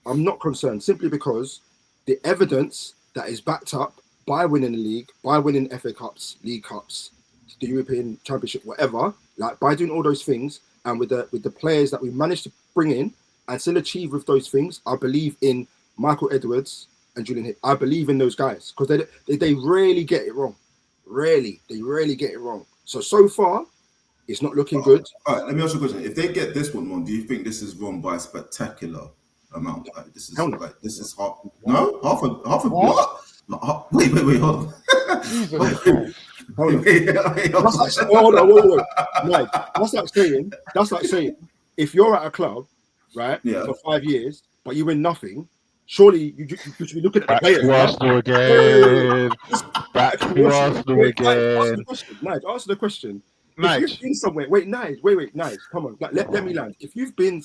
I'm not concerned simply because the evidence that is backed up by winning the league, by winning FA Cups, League Cups, the European Championship, whatever, like by doing all those things, and with the players that we managed to bring in and still achieve with those things, I believe in Michael Edwards and Julian Hick. I believe in those guys because they rarely get it wrong. They rarely get it wrong. So far, it's not looking good. All right, let me ask you a question. If they get this one wrong, do you think this is wrong by a spectacular amount? Like this is Hell no. like this is half. No, half a what? Wait, hold on. Wait. Like, that's like saying, if you're at a club, right, for 5 years, but you win nothing, surely you should be looking at the players. Back to Arsenal again. Nige, answer the question. Nige. If you've been somewhere, wait, Nige, come on, let me land. If you've been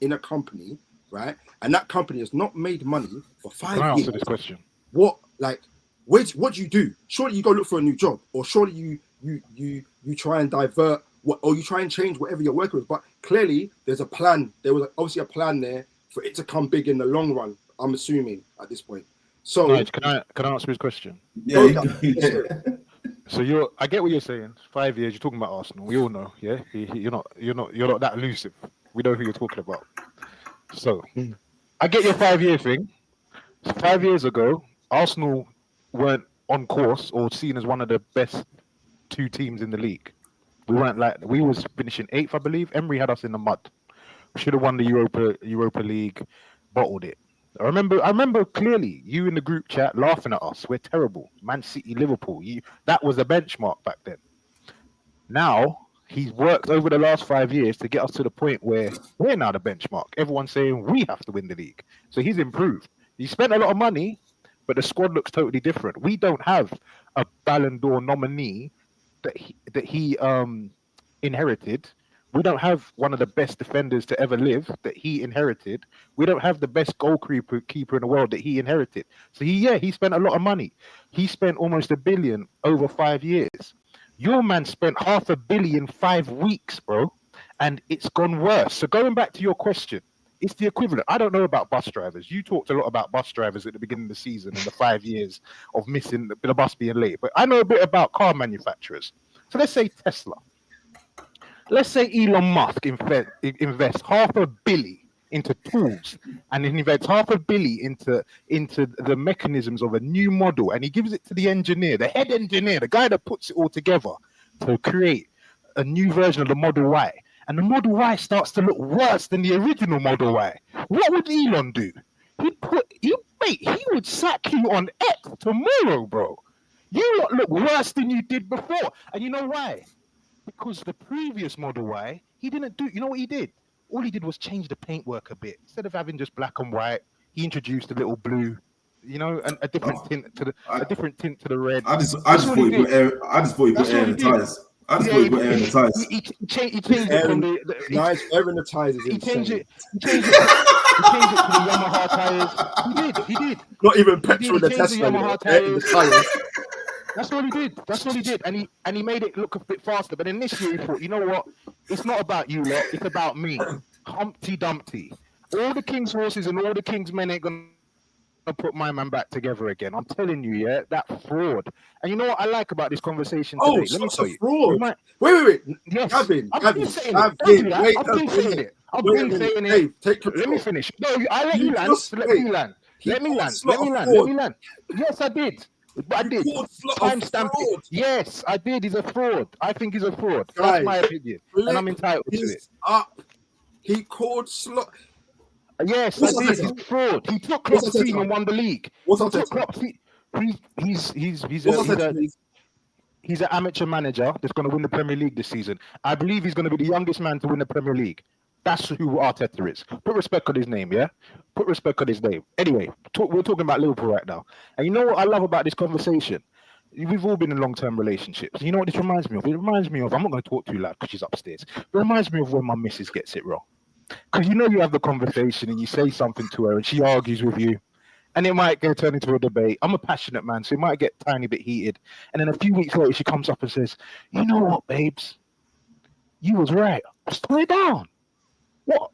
in a company, right, and that company has not made money for 5 years, Can I answer this question? What do you do? Surely you go look for a new job, or surely you try and divert or you try and change whatever you're working with. But clearly there's a plan. There was obviously a plan there for it to come big in the long run, I'm assuming at this point. So Nige, can I answer his question? Yeah. So I get what you're saying. 5 years, you're talking about Arsenal. We all know, yeah. You're not that elusive. We know who you're talking about. So I get your 5 year thing. 5 years ago, Arsenal weren't on course or seen as one of the best two teams in the league. We was finishing 8th, I believe. Emery had us in the mud. We should have won the Europa League, bottled it. I remember clearly you in the group chat laughing at us. We're terrible. Man City, Liverpool. That was the benchmark back then. Now he's worked over the last 5 years to get us to the point where we're now the benchmark. Everyone's saying we have to win the league. So he's improved. He spent a lot of money, but the squad looks totally different. We don't have a Ballon d'Or nominee that he inherited. We don't have one of the best defenders to ever live that he inherited. We don't have the best goalkeeper in the world that he inherited. So he spent a lot of money. He spent almost $1 billion over 5 years. Your man spent $500 million 5 weeks, bro, and it's gone worse. So going back to your question, it's the equivalent. I don't know about bus drivers. You talked a lot about bus drivers at the beginning of the season and the 5 years of missing the bus being late. But I know a bit about car manufacturers. So let's say Tesla. Let's say Elon Musk invests $500 million into tools and invests $500 million into the mechanisms of a new model, and he gives it to the engineer, the head engineer, the guy that puts it all together to create a new version of the Model Y. And the Model Y starts to look worse than the original Model Y. What would Elon do? He would sack you on X tomorrow, bro. You look worse than you did before. And you know why? Because the previous Model Y, he didn't do, you know what he did? All he did was change the paintwork a bit. Instead of having just black and white, he introduced a little blue, and a different tint to the red. I just thought he put air in the tires. He changed it from Nice air in the tires is He changed insane. it. He changed it to the Yamaha tires. He did. Not even petrol in the changed the Tesla. Yamaha Air in the tires. That's what he did. And he made it look a bit faster. But then this year he thought, you know what? It's not about you lot. It's about me. Humpty Dumpty. All the king's horses and all the king's men ain't gonna put my man back together again. I'm telling you, yeah, that fraud. And you know what I like about this conversation today? Oh, Let me tell you. fraud. Wait. Yes. Gavin, I've been saying it. Let me finish. No, I let you land. Let me land. Yes, I did. I did. Timestamp it. Yes, I did. He's a fraud. I think he's a fraud. That's my opinion. And I'm entitled to it. He called slot. Yes, I did. He's fraud. He took Klopp's team and won the league. He's an amateur manager that's going to win the Premier League this season. I believe he's going to be the youngest man to win the Premier League. That's who Arteta is. Put respect on his name, yeah? Put respect on his name. Anyway, we're talking about Liverpool right now. And you know what I love about this conversation? We've all been in long-term relationships. You know what this reminds me of? It reminds me of, I'm not going to talk too loud because she's upstairs. It reminds me of when my missus gets it wrong. Because you have the conversation and you say something to her and she argues with you. And it might turn into a debate. I'm a passionate man, so it might get a tiny bit heated. And then a few weeks later, she comes up and says, you know what, babes? You was right. Slow it down. What?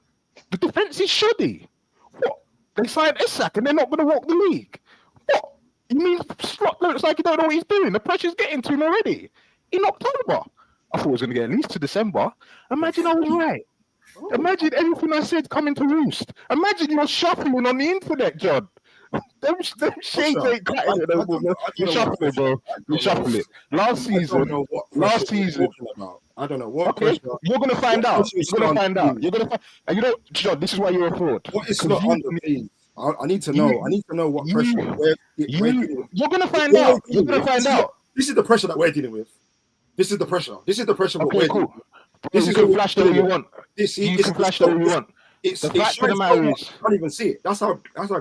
The defense is shoddy. What? They signed Isak and they're not going to walk the league. What? You mean Slot looks like he don't know what he's doing? The pressure's getting to him already. In October. I thought it was going to get at least to December. Imagine I was right. Imagine everything I said coming to roost. Imagine you're shuffling on the internet, John. Them shades ain't cutting it no more, man. You shuffle it, bro. You shuffle it. Last season. I don't know what. Okay, Pressure. you're gonna find out. Pressure is You're gonna not find out. You're gonna find. And you know, John, this is why you're a fraud. What is 'Cause not you- under, please? I need to know. I need to know what pressure. You're gonna find out. You're gonna find out. This is the pressure that we're dealing with. This is the pressure. This is the pressure. Okay, cool. This You is can all flash the way you want. You can flash the way you want. It's The fact of the matter is, I can't even see it. That's how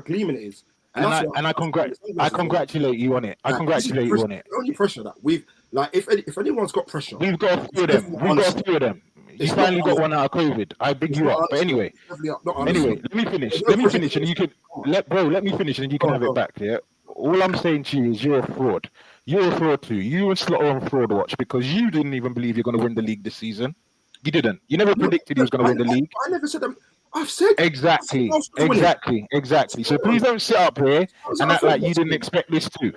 gleaming it is. and I congratulate you on it. I congratulate you on it. The only pressure that we've if anyone's got pressure, We've got a few of them. We've got a few of them. You finally got one out of COVID. I big you up. But anyway, let me finish. Let me finish, and you can let me finish, and you can have it back. Yeah. All I'm saying to you is you're a fraud. You're a fraud too. You and Slot are on fraud watch because you didn't even believe you're going to win the league this season. You didn't. You never predicted he was going to win the league. I never said that. I've said Exactly. So please don't sit up here and act like you didn't expect this too.